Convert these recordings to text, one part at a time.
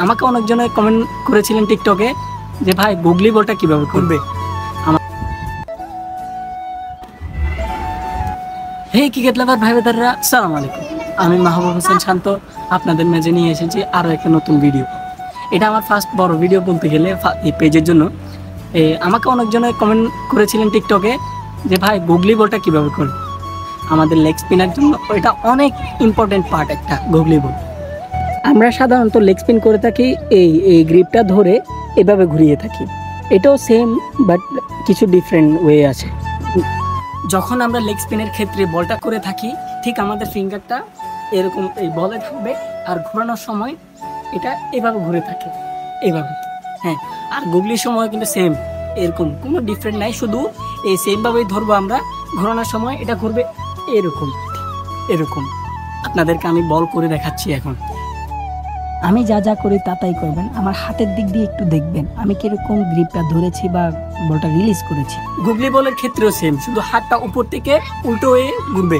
আমাকে অনেকজনে কমেন্ট করেছিলেন টিকটকে যে ভাই গুগলি বলটা কিভাবে করবে। হে ক্রিকেট লাভার ভাই ব্রাদাররা, আসসালামু আলাইকুম। আমি মাহবুব হোসেন শান্ত আপনাদের মাঝে নিয়ে এসেছি আরও একটা নতুন ভিডিও। এটা আমার ফার্স্ট বড় ভিডিও বলতে গেলে এই পেজের জন্য। আমাকে অনেকজনে কমেন্ট করেছিলেন টিকটকে যে ভাই গুগলি বলটা কিভাবে করবে আমাদের লেগ স্পিনার জন্য। এটা অনেক ইম্পর্টেন্ট পার্ট একটা গুগলি বল। আমরা সাধারণত লেগ স্পিন করে থাকি এই গ্রিপটা ধরে এভাবে ঘুরিয়ে থাকি। এটাও সেম, বাট কিছু ডিফারেন্ট ওয়ে আছে। যখন আমরা লেগ স্পিনের ক্ষেত্রে বলটা করে থাকি, ঠিক আমাদের ফিঙ্গারটা এরকম এই বলে থাকবে, আর ঘোরানোর সময় এটা এভাবে ঘুরে থাকে, এভাবে। হ্যাঁ, আর গুগলির সময় কিন্তু সেম, এরকম কোনো ডিফারেন্ট নাই, শুধু এই সেমভাবেই ধরবো আমরা। ঘোরানোর সময় এটা ঘুরবে এরকম এরকম। আপনাদেরকে আমি বল করে দেখাচ্ছি এখন। আমি যা যা করি তাই করবেন, আমার হাতের দিক দিয়ে একটু দেখবেন আমি কিরকম গ্রিপটা ধরেছি বা বলটা রিলিজ করেছি। গুগলি বলের ক্ষেত্রেও সেম, শুধু হাতটা উপর থেকে উল্টো হয়ে ঘুরবে।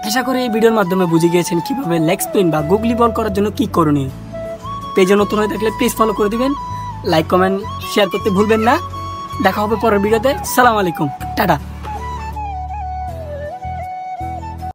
আশা করি এই ভিডিওর মাধ্যমে বুঝে গিয়েছেন কিভাবে লেগ স্পিন বা গুগলি বল করার জন্য কি করণীয়। পেজে নতুন হয়ে থাকলে প্লিজ ফলো করে দিবেন, লাইক কমেন্ট শেয়ার করতে ভুলবেন না। দেখা হবে পরের ভিডিওতে। সালাম আলাইকুম, টাটা।